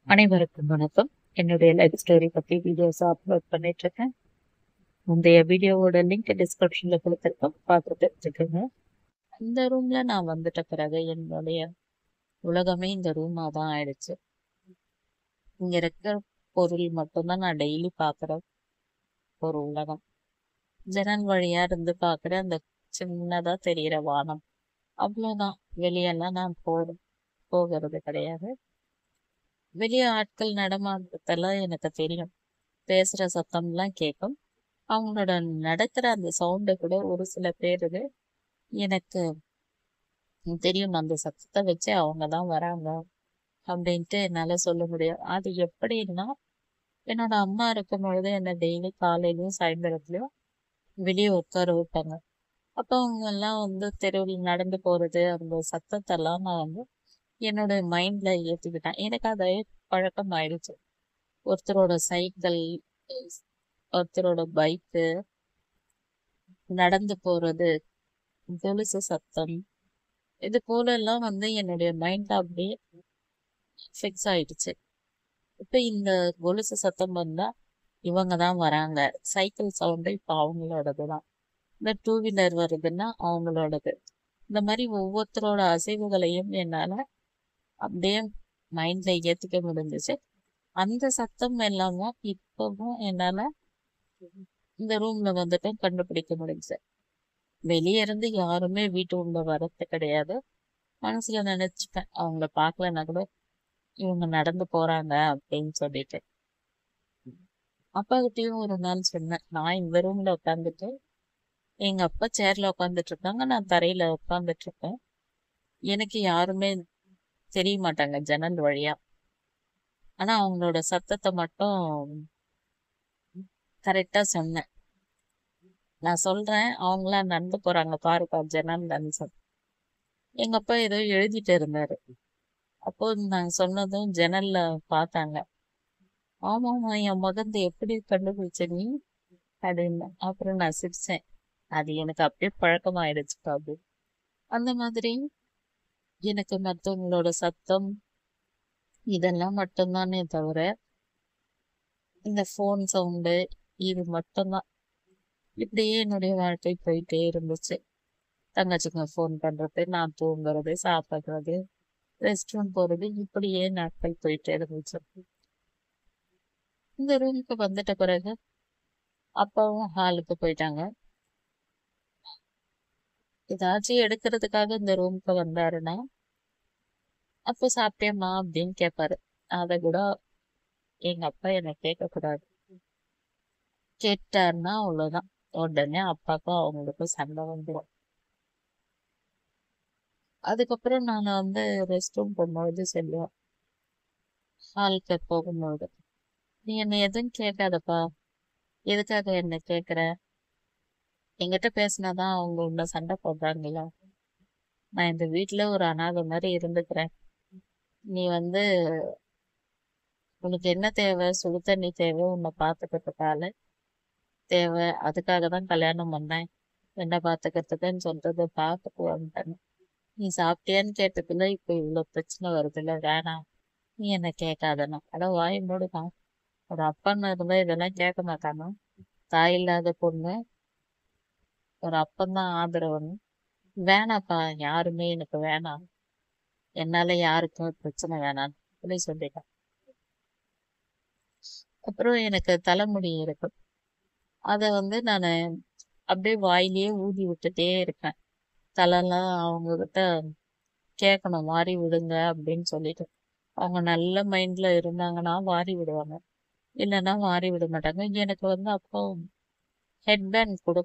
அனைவருக்கும் வணக்கம். என்னுடைய லைஃப் ஸ்டோரி பத்தி வீடியோஸ் அப்லோட் பண்ணிட்டு இருக்கேன். முந்தைய வீடியோவோட லிங்க் டிஸ்கிரிப்ஷன்ல கொடுத்துருக்கோம், பார்த்து தெரிஞ்சுக்கோங்க. இந்த ரூம்ல நான் வந்துட்ட பிறகு என்னுடைய உலகமே இந்த ரூமா தான் ஆயிடுச்சு. இங்க இருக்கிற பொருள் மட்டும்தான் நான் டெய்லி பார்க்குற ஒரு உலகம். ஜன்னல் வழியா இருந்து பார்க்குற அந்த சின்னதா தெரியிற வானம், அவ்வளோதான். வெளியெல்லாம் நான் போகிறது கிடையாது. வெளியே ஆட்கள் நடமாட்டத்தெல்லாம் எனக்கு தெரியும். பேசுற சத்தம்லாம் கேட்கும். அவங்களோட நடக்கிற அந்த சவுண்டை கூட ஒரு சில பேருக்கு எனக்கு தெரியும். அந்த சத்தத்தை வச்சு அவங்க தான் வராங்க அப்படின்ட்டு என்னால சொல்ல முடியும். அது எப்படின்னா, என்னோட அம்மா இருக்கும் பொழுது என்னை டெய்லி காலையிலயும் சாயந்தரத்துலயும் வெளியே உட்கார வைப்பாங்க. அப்போ அவங்க எல்லாம் தெருவில் நடந்து போறது, அந்த சத்தத்தெல்லாம் நான் என்னோட மைண்ட்ல ஏத்திக்கிட்டேன். எனக்கு அதை பழக்கம் ஆயிடுச்சு. ஒருத்தரோட சைக்கிள், ஒருத்தரோட பைக்கு, நடந்து போறது, கொலுசு சத்தம், இது போல எல்லாம் என்னுடைய மைண்ட்ல அப்படியே ஃபிக்ஸ் ஆயிடுச்சு. இப்ப இந்த கொலுசு சத்தம் வந்தா இவங்க தான் வராங்க. சைக்கிள் சவுண்டு இப்ப அவங்களோடதுதான். இந்த டூ வீலர் வருதுன்னா அவங்களோடது. இந்த மாதிரி ஒவ்வொருத்தரோட அசைவுகளையும் என்னால அப்படியே மைண்ட்ல ஏத்துக்க முடிஞ்சிச்சு. அந்த சத்தம் எல்லாமும் இப்பவும் என்னால இந்த ரூம்ல கண்டுபிடிக்க முடிஞ்சு. வெளியே இருந்து யாருமே வீட்டு உள்ள வர்றது கிடையாது. மனசுல நினைச்சுப்பேன், அவங்கள பார்க்கலன்னா கூட இவங்க நடந்து போறாங்க அப்படின்னு சொல்லிட்டு. அப்பா கிட்டயும் ஒரு நாள் சொன்னேன், நான் இந்த ரூம்ல உட்காந்துட்டு எங்க அப்பா சேர்ல உட்காந்துட்டு இருக்காங்க, நான் தரையில உட்காந்துட்டு இருக்கேன். எனக்கு யாருமே தெரிய மாட்டாங்க ஜன்னல் வழியா. ஆனா அவங்களோட சத்தத்தை மட்டும் கரெக்டா சொன்னேன். நான் சொல்றேன், அவங்களா நடந்து போறாங்க பாருப்பா ஜன்னல். எங்க அப்பா ஏதோ எழுதிட்டு இருந்தாரு. அப்போ நான் சொன்னதும் ஜன்னல்ல பார்த்தாங்க. ஆமாமா, என் முகத்தை எப்படி கண்டுபிடிச்ச நீ அப்படின்னு. அப்புறம் நான் சிரிச்சேன். அது எனக்கு அப்படியே பழக்கமாயிடுச்சுப்பா அப்படி. அந்த மாதிரி எனக்கு மற்றவங்களோட சத்தம் இதெல்லாம் மட்டும்தானே தவிர, இந்த ஃபோன் சவுண்டு இது மட்டும்தான். இப்படியே என்னுடைய வாழ்க்கை போயிட்டே இருந்துச்சு. தங்கச்சிங்க ஃபோன் பண்றது, நான் தூங்குறது, சாப்பிடுறது, ரெஸ்ட் ரூம் போறது, இப்படியே நாட்கள் போயிட்டே இருந்துச்சு. இந்த ரூமுக்கு வந்துட்ட பிறகு அப்பாவும் ஹாலுக்கு போயிட்டாங்க. ஏதாச்சும் எடுக்கிறதுக்காக இந்த ரூமுக்கு வந்தாருன்னா, அப்போ சாப்பிட்டேம்மா அப்படின்னு கேட்பாரு. அதை கூட எங்க அப்பா என்னை கேட்கக்கூடாது. கேட்டாருன்னா அவ்வளவுதான், உடனே அப்பாவுக்கும் அவங்களுக்கும் சண்டை வந்துடும். அதுக்கப்புறம் நான் ரெஸ்ட் ரூம் போகும்போது சொல்லுவேன், ஹாலுக்கு போகும்போது, நீ என்னை எதுவும் கேட்காதப்பா, எதுக்காக என்ன கேட்குற? என்கிட்ட பேசினாதான் அவங்க உன்னை சண்டை போடுறாங்களா? நான் இந்த வீட்டுல ஒரு அனாதை மாதிரி இருந்துக்கிறேன். நீ உனக்கு என்ன தேவை? சுடு தண்ணி தேவை, உன்னை பார்த்துக்கிறதுக்கால தேவை, அதுக்காக தான் கல்யாணம் பண்ணேன், என்ன பார்த்துக்கிறதுக்குன்னு சொல்றதை பார்த்துட்டு வந்துட்டேன். நீ சாப்பிட்டியான்னு கேட்டதுல இப்ப இவ்வளவு பிரச்சனை வருதுல்ல, வேணாம், நீ என்ன கேட்காதனா? அட வாய் மூடுதான். ஒரு அப்பன்னு இருந்தா இதெல்லாம் கேட்க மாட்டானா? தாய் இல்லாத பொண்ணு, ஒரு அப்பந்தான் ஆதரவன். வேணாப்பா, யாருமே எனக்கு வேணாம், என்னால யாருக்கும் பிரச்சனை வேணாம் சொல்லி சொல்லிட்டான். அப்புறம் எனக்கு தலைமுடி இருக்கு. அத நான் அப்படியே வாயிலேயே ஊதி விட்டுட்டே இருப்பேன். தலைலாம் அவங்க கிட்ட கேட்கணும், வாரி விடுங்க அப்படின்னு சொல்லிட்டு. அவங்க நல்ல மைண்ட்ல இருந்தாங்கன்னா வாரி விடுவாங்க, இல்லைன்னா வாரி விட மாட்டாங்க. எனக்கு அப்போ ஹெட்பேண்ட் கொடு,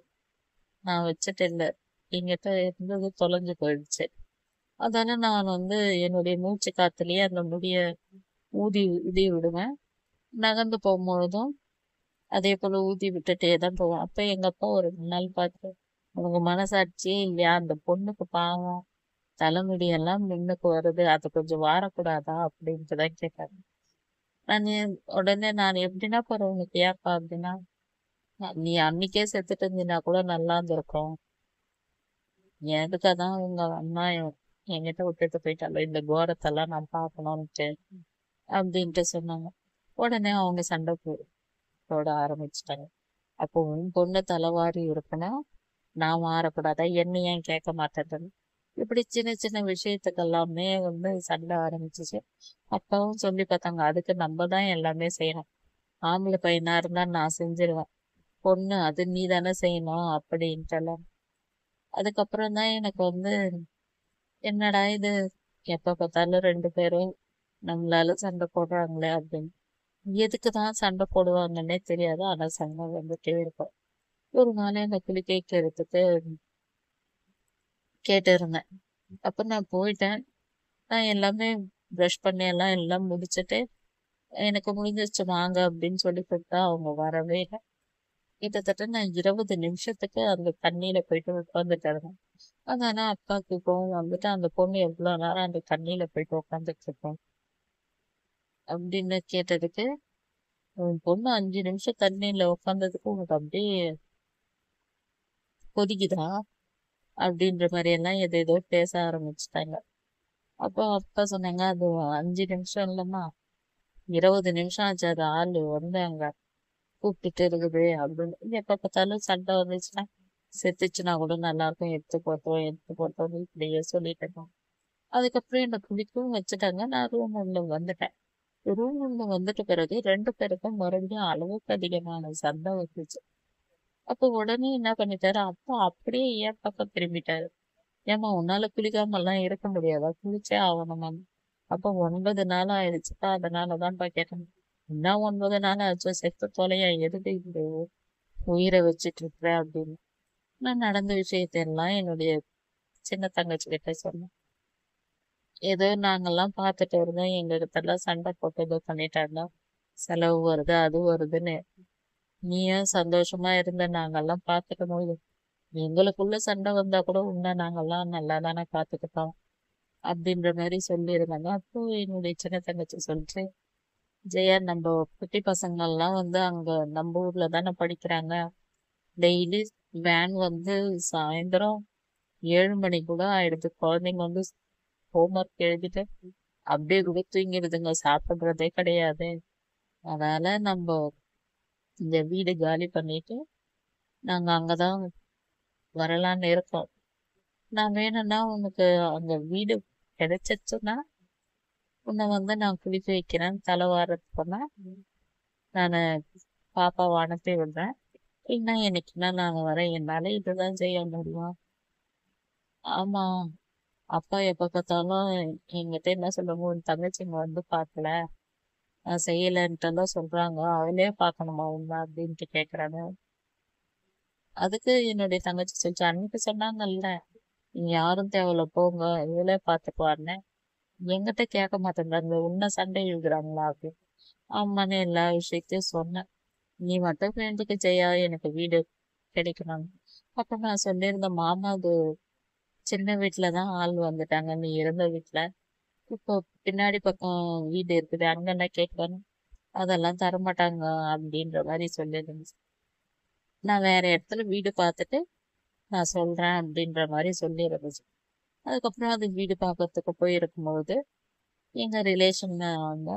நான் வச்சுட்டு இல்லை, எங்கிட்ட இருந்தது தொலைஞ்சு போயிடுச்சு. அதால நான் என்னுடைய மூச்சு காத்துலயே அந்த முடிய ஊதி ஊதி விடுவேன். நகர்ந்து போகும்பொழுதும் அதே போல ஊதி விட்டுட்டே தான் போவேன். அப்ப எங்க அப்பா ஒரு நாள் பார்த்து, உனக்கு மனசாட்சியே இல்லையா? அந்த பொண்ணுக்கு பாவம், தலைமுடி எல்லாம் முன்னுக்கு வருது, அது கொஞ்சம் வாரக்கூடாதா அப்படின்ட்டு தான் கேட்காரு. உடனே நான் எப்படின்னா போறேன், உனக்கு ஏப்பா அப்படின்னா, நீ அன்னைக்கே செத்துட்டு இருந்தீனா கூட நல்லா இருந்திருக்கும், எதுக்காதான் உங்க அம்மா என்கிட்ட விட்டுட்டு போயிட்டாலும் இந்த கோரத்தெல்லாம் நான் பார்க்கணும்ட்டு அப்படின்ட்டு சொன்னாங்க. உடனே அவங்க சண்டை போட ஆரம்பிச்சிட்டாங்க. அப்போ உன் பொண்ணு தலைவாரி இருக்குன்னா நான் மாறக்கூடாதா, என்ன ஏன் கேட்க மாட்டேன்னு இப்படி சின்ன சின்ன விஷயத்துக்கு எல்லாமே வந்து சண்டை ஆரம்பிச்சிச்சு. அப்பாவும் சொல்லி பார்த்தாங்க, அதுக்கு நம்ம தான் எல்லாமே செய்யணும். ஆம்பளை பையனா இருந்தா நான் செஞ்சிருவேன், பொண்ணு அது நீ தானே செய்யணும் அப்படின்ட்டுலாம். அதுக்கப்புறம் தான் எனக்கு வந்து என்னடா இது, எப்ப பார்த்தாலும் ரெண்டு பேரும் நம்மளால சண்டை போடுறாங்களே அப்படின்னு. எதுக்குதான் சண்டை போடுவாங்கன்னே தெரியாது, ஆனா சண்டை வந்துட்டே இருக்கும். ஒரு நாள் என்ன குளிக்க வைக்கிறதுக்கு கேட்டு இருந்தேன். அப்ப நான் போயிட்டேன். நான் எல்லாமே ப்ரஷ் பண்ணி எல்லாம் முடிச்சுட்டு எனக்கு முடிஞ்சிருச்சு வாங்க அப்படின்னு சொல்லி கூப்பிட்டா அவங்க வரவே இல்லை. கிட்டத்தட்ட நான் 20 நிமிஷத்துக்கு அந்த தண்ணியில போயிட்டு உட்காந்துட்டு இருந்தேன். அதனால அப்பாவுக்கு கோவம் வந்துட்டு, அந்த பொண்ணு எவ்வளவு நேரம் அந்த தண்ணியில போயிட்டு உட்காந்துட்டு இருக்கோம் அப்படின்னு கேட்டதுக்கு, உன் பொண்ணு 5 நிமிஷம் தண்ணியில உட்காந்ததுக்கு உனக்கு அப்படியே கொதிக்குதா அப்படின்ற மாதிரி எல்லாம் ஏதோ பேச ஆரம்பிச்சுட்டாங்க. அப்போ அப்பா சொன்னாங்க, அது 5 நிமிஷம் இல்லைம்மா, 20 நிமிஷம் ஆச்சு. அது ஆளு வந்து அங்க கூப்பிட்டுட்டு இருக்குது அப்படின்னு. எப்ப பார்த்தாலும் சண்டை வந்துச்சுன்னா செத்துச்சுன்னா கூட நல்லா இருக்கும், எடுத்து போட்டோம் இப்படியே சொல்லிட்டு இருக்கோம். அதுக்கப்புறம் என்ன குளிக்கவும் வச்சுட்டாங்க. நான் ரூம் உள்ள வந்துட்டேன். ரூம் உள்ள வந்துட்ட பிறகு ரெண்டு பேருக்கும் மறுபடியும் அளவுக்கு அதிகமான சண்டை வந்துச்சு. அப்போ உடனே என்ன பண்ணிட்டாரு, அப்பா அப்படியே என் பக்கம் திரும்பிட்டாரு. ஏமா உன்னால குளிக்காம எல்லாம் இருக்க முடியாதா, குளிச்சே ஆகணுமா? அப்ப 9 நாள் ஆயிடுச்சுப்பா, அதனாலதான்ப்பா கேட்டேன். என்ன 9 நாள் ஆச்சு, செத்து தொலையா, எதுக்கு இந்த உயிரை வச்சிட்டு இருக்கிற அப்படின்னு. நான் நடந்த விஷயத்தையெல்லாம் என்னுடைய சின்ன தங்கச்சி கிட்ட சொன்னேன். ஏதோ நாங்கெல்லாம் பார்த்துட்டு இருந்தோம், எங்க இடத்தெல்லாம் சண்டை போட்டு ஏதோ பண்ணிட்டாங்க, செலவு வருது அது வருதுன்னு. நீயும் சந்தோஷமா இருந்த, நாங்கெல்லாம் பார்த்துக்கணும். எங்களுக்குள்ள சண்டை வந்தா கூட உன்ன நாங்கெல்லாம் நல்லா தானே பார்த்துக்கிட்டோம் அப்படின்ற மாதிரி சொல்லியிருந்தாங்க. அப்போ என்னுடைய சின்ன தங்கச்சி சொல்லிச்சு, ஜெயா நம்ம குட்டி பசங்கள்லாம் வந்து அங்க நம்ம ஊர்ல தானே படிக்கிறாங்க. டெய்லி வேன் வந்து சாயந்தரம் 7 மணி கூட ஆயிடுது. குழந்தைங்க வந்து ஹோம்ஒர்க் எழுதிட்டு அப்படியே கூட தூங்கிடுதுங்க, சாப்பிடுறதே கிடையாது. அதனால நம்ம இந்த வீடு காலி பண்ணிட்டு நாங்க அங்கதான் வரலான்னு இருக்கோம். நான் வேணும்னா உனக்கு அங்க வீடு கிடைச்சிச்சுன்னா உன்னை வந்து நான் குளிக்க வைக்கிறேன், தலை வாரத்துக்குன்னா நான் பாப்பாவை அனுப்பி விடுறேன். இன்னும் என்னைக்குன்னா நான் வரேன், என்னால இதுதான் செய்ய முடியும். ஆமா, அப்பா எப்ப பார்த்தாலும் என்கிட்ட என்ன சொல்லுவாங்க, உன் தங்கச்சிங்க வந்து பார்க்கல, நான் செய்யலைன்ட்டுலாம் சொல்றாங்க, அவளே பார்க்கணுமா உண்மை அப்படின்ட்டு கேக்குறாங்க. அதுக்கு என்னுடைய தங்கச்சி சொல்லிச்சு, அன்னைக்கு சொன்னாங்கல்ல, நீங்க யாரும் தேவையில்ல போங்க, இவளே பார்த்துக்குவான்னு. என்கிட்ட கேட்க மாட்டேங்கிறாங்க, உன்னை சண்டை இழுக்கிறாங்களா அப்படின்னு. ஆமான்னு எல்லா விஷயத்தையும் சொன்னேன். நீ மட்டும் வேண்டிக்க ஜெயா, எனக்கு வீடு கிடைக்கணும். அப்ப நான் சொல்லியிருந்த மாமாவுக்கு சின்ன வீட்டுலதான் ஆள் வந்துட்டாங்க, நீ இருந்த வீட்டுல. இப்போ பின்னாடி பக்கம் வீடு இருக்குது, அங்கன்னா கேட்கணும், அதெல்லாம் தரமாட்டாங்க அப்படின்ற மாதிரி சொல்லியிருந்துச்சு. நான் வேற இடத்துல வீடு பார்த்துட்டு நான் சொல்றேன் அப்படின்ற மாதிரி சொல்லி இருந்துச்சு. அதுக்கப்புறம் அது வீடு பார்க்கறதுக்கு போயிருக்கும்போது எங்க ரிலேஷன் அவங்க,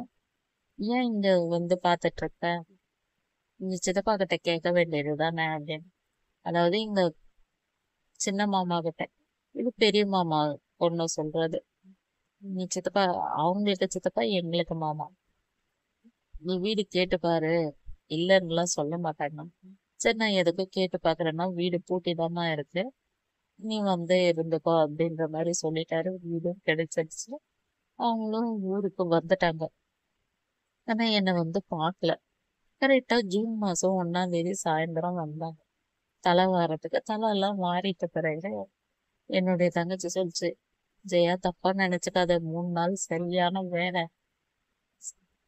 ஏன் இங்க வந்து பார்த்துட்டு இருக்க, நீ சித்தப்பா கிட்ட கேட்க வேண்டியதுதானே அப்படின்னு. அதாவது இங்க சின்ன மாமா கிட்ட, இது பெரிய மாமா பொண்ணு சொல்றது. நீ சித்தப்பா, அவங்களுக்கு சித்தப்பா எங்களுக்கு மாமா, நீ வீடு கேட்டு பாரு, இல்லைன்னுலாம் சொல்ல மாட்டாங்க. சரி நான் எதுக்கும் கேட்டு பாக்குறேன்னா, வீடு பூட்டி தானே இருக்கு, நீ வந்து இருந்துக்கோ அப்படின்ற மாதிரி சொல்லிட்டாரு. வீடும் கிடைச்சிருச்சு. அவங்களும் ஊருக்கு வந்துட்டாங்க. ஆனா என்னை வந்து பார்க்கல. கரெக்டா ஜூன் மாசம் 1ஆம் தேதி சாயந்தரம் வந்தாங்க தலை வாரத்துக்கு. தலை எல்லாம் வாரிட்ட பிறகு என்னுடைய தங்கச்சி சொல்லிச்சு, ஜெயா தப்பா நினைச்சுக்காத, 3 நாள் சரியான வேலை,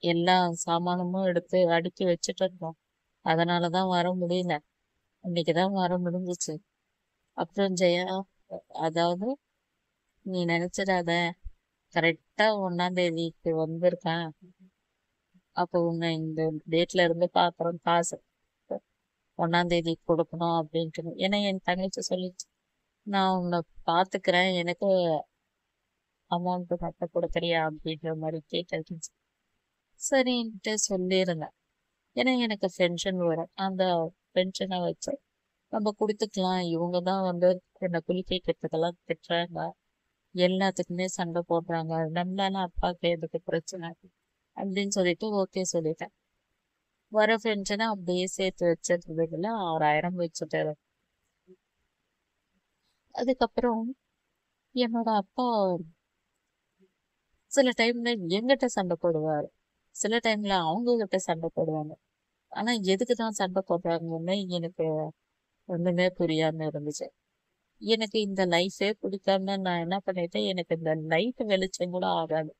எல்லா சாமானமும் எடுத்து அடுக்கி வச்சுட்டு இருந்தோம், அதனாலதான் வர முடியல, இன்னைக்குதான் வர முடிஞ்சிச்சு. அப்புறம் ஜெயா, அதாவது நீ நினைச்சிடாத, கரெக்டா 1ஆம் தேதிக்கு வந்திருக்கேன், அப்போ உன்னை இந்த டேட்ல இருந்து பாக்குறோம், காசு 1ஆம் தேதி கொடுக்கணும் அப்படின்ட்டு. ஏன்னா என் தங்கச்சி சொல்லிச்சு, நான் உன்னை பாத்துக்கிறேன், எனக்கு அமௌண்ட் மட்டும் கொடுக்குறியா அப்படின்ற மாதிரி கேட்டுச்சு. சரின்ட்டு சொல்லியிருந்தேன். ஏன்னா எனக்கு பென்ஷன் வரும். அந்த பென்ஷனை வச்சு நம்ம குடுத்துக்கலாம். இவங்க தான் வந்து என்ன குளிக்க வைக்கிறதுக்கெல்லாம் திட்டுறாங்க. எல்லாத்துக்குமே சண்டை போடுறாங்க. நம்மளால அப்பாவுக்கு எதுக்கு பிரச்சனை அப்படின்னு சொல்லிட்டு ஓகே சொல்லிட்டேன். வர பென்ஷனை அப்படியே சேர்த்து வச்சிருந்ததுல 6000 வச்சுட்டாரு. அதுக்கப்புறம் என்னோட அப்பா சில டைம்ல என்கிட்ட சண்டை போடுவாரு. சில டைம்ல அவங்க கிட்ட சண்டை போடுவாங்க. ஆனா எதுக்குதான் சண்டை போடுறாங்கன்னு எனக்கு ஒண்ணுமே புரியாம இருந்துச்சு. எனக்கு இந்த லைஃபே பிடிக்காம நான் என்ன பண்ணிட்டேன், எனக்கு இந்த லைட் வெளிச்சம் கூட ஆகாது.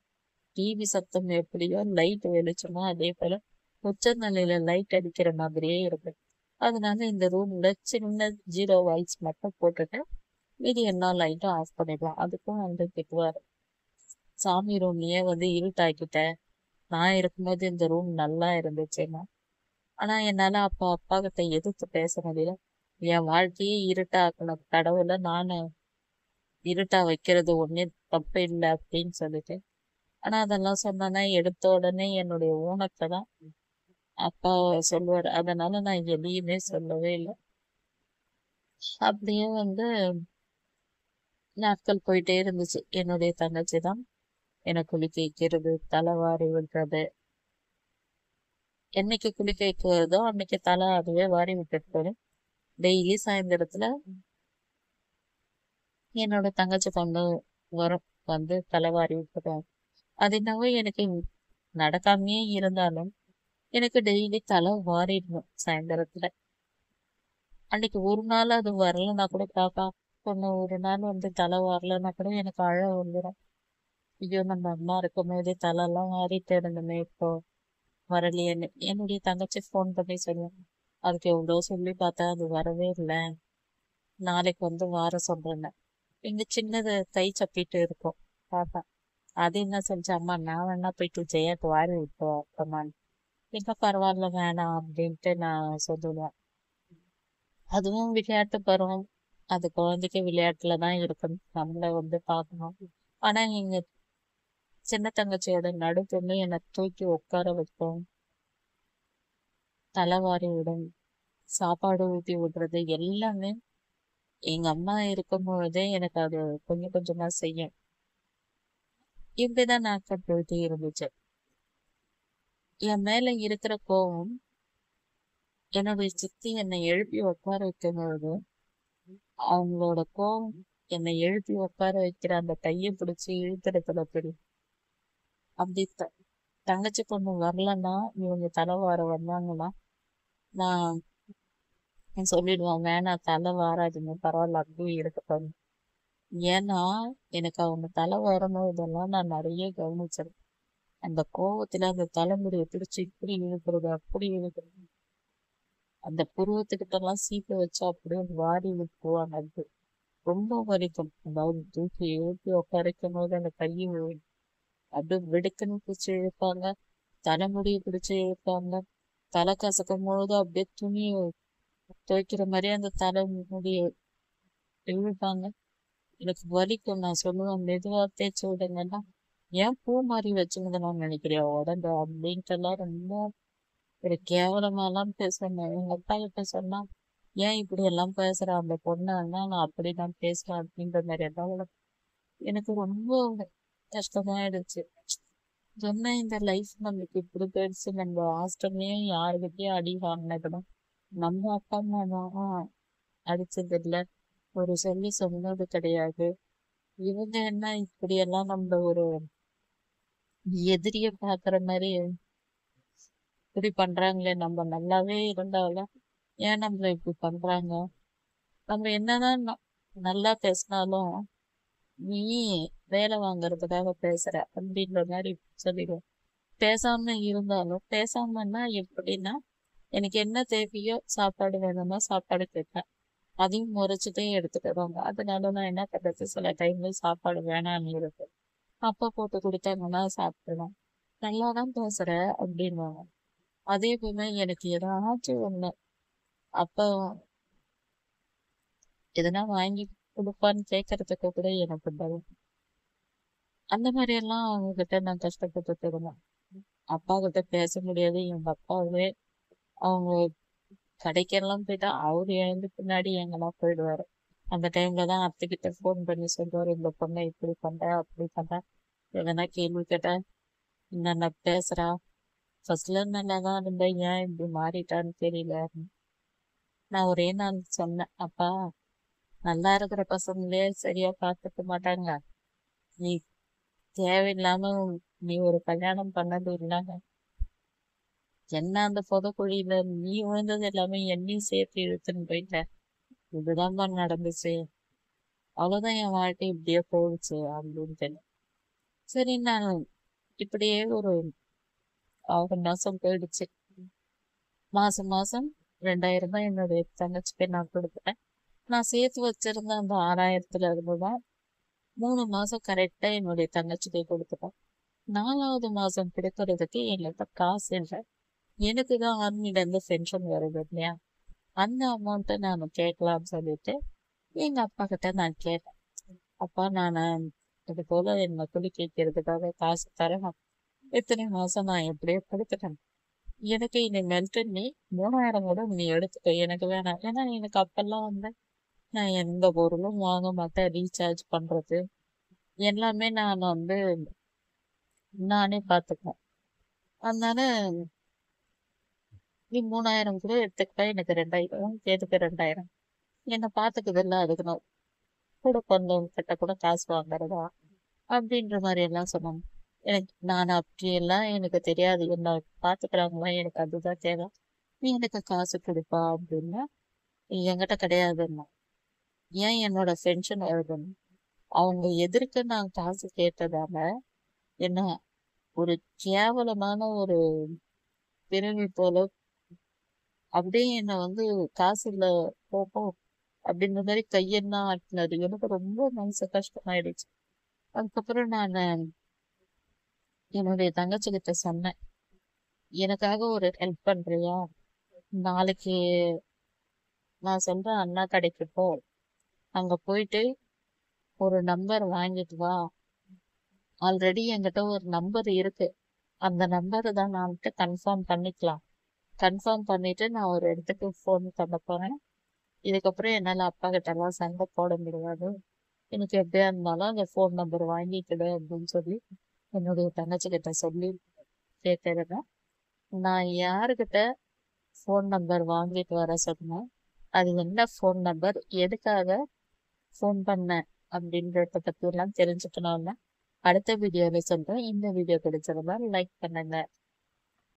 டிவி சத்தம் எப்படியோ லைட் வெளிச்சமோ அதே போல உச்ச நிலையில லைட் அடிக்கிற மாதிரியே இருக்கு. அதனால இந்த ரூம்ல சின்ன 0 வால்ஸ் மட்டும் போட்டுட்டு மீதி எல்லா லைட்டும் ஆஃப் பண்ணிடுவோம். அதுக்கும் வந்து திட்டுவாரு. சாமி ரூம்லயே வந்து இருட்டாக்கிட்டேன். நான் இருக்கும்போது இந்த ரூம் நல்லா இருந்துச்சுன்னா. ஆனா என்னால அப்போ அப்பா கிட்ட எதிர்த்து பேச முடியல. என் வாழ்க்கையே இருட்டாக்கணும் கடவுளை நானு இருட்டா வைக்கிறது ஒண்ணே தப்பு இல்லை அப்படின்னு சொல்லிட்டு. ஆனா அதெல்லாம் சொன்னா எடுத்த உடனே என்னுடைய ஊனத்தை தான் அப்பா சொல்லுவாரு. அதனால நான் எதையுமே சொல்லவே இல்லை. அப்படியே வந்து நாட்கள் போயிட்டே இருந்துச்சு. என்னுடைய தங்கச்சி தான் எனக்கு குளிக்க வைக்கிறது, தலை வாரி விடுறது. என்னைக்கு குளிக்க வைக்கிறதோ அன்னைக்கு தலை அதுவே வாரி விட்டுட்டு போயிடும். டெய்லி சாயந்தரத்துல என்னோட தங்கச்சி பொண்ணு வரும், வந்து தலைவாரி விட்டுருவாங்க. அது என்னவோ எனக்கு நடக்காமையே இருந்தாலும் எனக்கு டெய்லி தலை வாரிடணும் சாயந்தரத்துல. அன்னைக்கு ஒரு நாள் அது வரலன்னா கூட பாப்பா பொண்ணு ஒரு நாள் வந்து தலை வரலன்னா கூட எனக்கு அழ வந்துடும். ஐயோ நம்ம அம்மா இருக்கும் போதே தலைலாம் வாரிட்டு இருந்தோமே, இப்போ வரலையேன்னு என்னுடைய தங்கச்சி ஃபோன் பண்ணி சொல்லுவேன். அதுக்கு எவ்வளோ சொல்லி பார்த்தா அது வரவே இல்லை. நாளைக்கு வந்து வார சொல்றேன். இங்க சின்னது கை சப்பிட்டு இருக்கும் பாப்பா. அது என்ன செஞ்சு, அம்மா நான் வேணா போயிட்டு ஜெயாக்கு வாரி விட்டோம் அப்புறமான்னு. எங்க பரவாயில்ல வேணாம் அப்படின்ட்டு நான் சொல்லுவேன். அதுவும் விளையாட்டு பருவம். அது குழந்தைக்கு விளையாட்டுல தான் இருக்கணும், நம்மள வந்து பார்க்கணும். ஆனா எங்க சின்ன தங்கச்சியோட நடுப்புன்னு என்னை தூக்கி உட்கார வைக்கும், தலைவாரி விடும், சாப்பாடு ஊட்டி விடுறது எல்லாமே எங்க அம்மா இருக்கும் பொழுதே எனக்கு அது கொஞ்சம் கொஞ்சமா செய்யும். இப்படிதான் நாட்கள் போயிட்டே இருந்துச்சு. என் மேல இருக்கிற கோவம் என்னுடைய சித்தி என்னை எழுப்பி உட்கார வைக்கும் பொழுது அவங்களோட கோவம் என்னை எழுப்பி உட்கார வைக்கிற அந்த கையை பிடிச்சி இழுத்துறதுல தெரியும். அப்படி தங்கச்சி பொண்ணு வரலன்னா, இவங்க தலை வார வந்தாங்கன்னா நான் சொல்லிடுவேன், வேணாம் தலை வாராதுங்க பரவாயில்ல அப்படியே இருக்கட்டும். ஏன்னா எனக்கு அவங்க தலை வரணும் இதெல்லாம் நான் நிறைய கவனிச்சிருக்கேன். அந்த கோவத்துல அந்த தலைமுடியை பிடிச்சி இப்படி இழுக்கிறது அப்படி இழுக்கிறது, அந்த புருவத்துக்கிட்ட எல்லாம் சீட்டு வச்சு அப்படியே வாரி விட்டுருவாங்க. அது ரொம்ப வலிக்கும். அதாவது தூக்கி எழுப்பி உட்காரைக்கும் போது அந்த கையை அப்படியே வெடுக்குன்னு பிடிச்சி இழுப்பாங்க, தலைமுடியை பிடிச்சி இழுப்பாங்க. தலை கசக்கும் பொழுது அப்படியே துணியை துவைக்கிற மாதிரி அந்த தலை முடியை இழுப்பாங்க. எனக்கு வலிக்கும். நான் சொல்லுவேன், மெதுவா தேய்ச்சி விடுங்கன்னா, ஏன் பூ மாதிரி வச்சுக்கணும்னு நினைக்கிறியா உடம்பு அப்படின்ட்டு எல்லாம் ரொம்ப ஒரு கேவலமாலாம் பேசுவேன். எங்க அப்பா கிட்ட சொன்னா, ஏன் இப்படி எல்லாம் பேசுற அந்த பொண்ணான்னா நான் அப்படிதான் பேசுறேன் அப்படின்ற மாதிரி எல்லாம் எனக்கு ரொம்ப கஷ்டமாயிடுச்சு. சொன்ன இந்த லைஃப் நம்மளுக்கு இப்படி போயிடுச்சு. நம்ம ஹாஸ்டல்லையும் யாருக்கிட்டையும் அடி வாங்கினதும் நம்ம அப்பா அம்மா தான் அடிச்சது இல்லை, ஒரு சொல்லி சொன்னது கிடையாது. இவங்க என்ன இப்படி எல்லாம் நம்ம ஒரு எதிரிய பாக்குற மாதிரி இப்படி பண்றாங்களே, நம்ம நல்லாவே இருந்தாலும் ஏன் நம்மள இப்படி பண்றாங்க. நம்ம என்னதான் நல்லா பேசினாலும் நீ வேலை வாங்குறதுக்காக பேசுற அப்படின்ற மாதிரி சொல்லிடுவோம். பேசாம இருந்தாலும் பேசாமன்னா எப்படின்னா, எனக்கு என்ன தேவையோ சாப்பாடு வேணும்னா சாப்பாடு கேட்பேன், அதையும் முறைச்சுட்டே எடுத்துக்கிடுவாங்க. அதனால நான் என்ன பண்றது, சில டைம்ல சாப்பாடு வேணாம்னு இருக்கு, அப்பா போட்டு கொடுத்தாங்கன்னா சாப்பிடுவேன். நல்லாதான் பேசுற அப்படின்வாங்க. அதே போல எனக்கு ஏதாச்சும் ஒண்ணு அப்ப எதனா வாங்கி கொடுப்பான்னு கேட்கறதுக்கு கூட எனக்கு பயம். அந்த மாதிரி எல்லாம் அவங்க கிட்ட நான் கஷ்டப்பட்டு இருந்தேன். அப்பா கிட்ட பேச முடியாது. எங்க அப்பாவே அவங்க கடைக்கெல்லாம் போயிட்டா அவரு எழுந்து பின்னாடி எங்கெல்லாம் போயிடுவாரு. அந்த டைம்ல தான் அத்தைக்கிட்ட ஃபோன் பண்ணி சொல்லுவாரு, இந்த பொண்ணை இப்படி பண்ற அப்படி பண்ற, எதனா கேள்வி கேட்டா என்னென்ன பேசுறா, ஃபர்ஸ்ட்ல நல்லா தான் இருந்தா ஏன் இப்படி மாறிட்டான்னு தெரியல. நான் ஒரே நாள் சொன்னேன், அப்பா நல்லா இருக்கிற பசங்களே சரியா பார்த்துக்க மாட்டாங்க, நீ தேவையில்லாம நீ ஒரு கல்யாணம் பண்ணது இல்லாம என்ன அந்த புதைக்குழியில நீ விழுந்தது எல்லாமே என்னையும் சேர்த்து இழுத்துன்னு போயிட்ட, இதுதான்ப்பா நடந்துச்சு, அவ்வளவுதான் என் வாழ்க்கை இப்படியே போயிடுச்சு அப்படின்ட்டு. சரி நான் இப்படியே ஒரு 6 மாசம் போயிடுச்சு. மாசம் மாசம் 2000 தான் என்னுடைய தங்கச்சிக்கு நான் கொடுத்துட்டேன். நான் சேர்த்து வச்சிருந்த அந்த 6000த்துல இருந்துதான் 3 மாசம் கரெக்டா என்னுடைய தங்கச்சிக்கு கொடுத்துட்டேன். 4வது மாசம் கொடுக்கறதுக்கு என்கிட்ட காசு இல்லை. எனக்கு தான் ஆர்மில இருந்து பென்ஷன் வருது இல்லையா, அந்த அமௌண்ட்டை நான் கேட்கலாம்னு சொல்லிட்டு எங்க அப்பா கிட்ட நான் கேட்டேன். அப்பா நான் இது போல என்ன துணி கேட்கறதுக்காக காசு தரேன், இத்தனை மாசம் நான் எப்படியோ கொடுத்துட்டேன், எனக்கு இனிமேல்ட்டு நீ 3000 கூட நீ எடுத்துக்க, எனக்கு வேணாம். ஏன்னா எனக்கு அப்பெல்லாம் வந்து நான் எந்த பொருளும் வாங்க மாட்டேன், ரீசார்ஜ் பண்றது எல்லாமே நான் வந்து நானே பார்த்துக்குவேன். அதனால நீ 3000 கூட எடுத்துக்கிட்டா எனக்கு 2000, எதுக்கு 2000, என்னை பார்த்துக்குது இல்லை, அதுக்கு நான் கூட கொஞ்சம் கிட்ட கூட காசு வாங்குறதா அப்படின்ற மாதிரி எல்லாம் சொன்னாங்க. எனக்கு நான் அப்படியெல்லாம் எனக்கு தெரியாது, என்ன பாத்துக்கிறாங்களா எனக்கு அதுதான் தேவை, நீ எனக்கு காசு கொடுப்பா அப்படின்னா என்கிட்ட கிடையாதுன்னா ஏன் என்னோட பென்ஷன் எழுதணும். அவங்க எதிர்க்க நான் காசு கேட்டதால என்ன ஒரு கேவலமான ஒரு பிறவி போல அப்படியே என்னை வந்து காசு இல்ல போப்போ அப்படின்ற மாதிரி கையெல்லாம் ஆட்டினது எனக்கு ரொம்ப மனசு கஷ்டமாயிடுச்சு. அதுக்கப்புறம் நான் என்னுடைய தங்கச்சி கிட்ட சொன்னேன், எனக்காக ஒரு ஹெல்ப் பண்றியா, நாளைக்கு நான் சொல்றேன் அண்ணா கடைக்கு போ, அங்க போயிட்டு ஒரு நம்பர் வாங்கிட்டு வா, ஆல்ரெடி என்கிட்ட ஒரு நம்பர் இருக்கு, அந்த நம்பரை தான் நான் கன்ஃபார்ம் பண்ணிக்கலாம், கன்ஃபார்ம் பண்ணிட்டு நான் ஒரு இடத்துக்கு ஃபோன் பண்ண போறேன், இதுக்கப்புறம் என்னால அப்பா கிட்ட எல்லாம் சண்டை போட முடியாது, எனக்கு எப்படியா இருந்தாலும் அந்த ஃபோன் நம்பர் வாங்கிக்கிடு அப்படின்னு சொல்லி என்னுடைய தங்கச்சி கிட்ட சொல்லி கேட்கறேன். நான் யாருக்கிட்ட ஃபோன் நம்பர் வாங்கிட்டு வர சொன்னேன், அது என்ன ஃபோன் நம்பர், எதுக்காக ஃபோன் பண்ணேன் அப்படின்றத பத்தி எல்லாம் தெரிஞ்சுக்கணும்னா அடுத்த வீடியோல சொல்றேன். இந்த வீடியோ பிடிச்சிருந்தா லைக் பண்ணுங்க.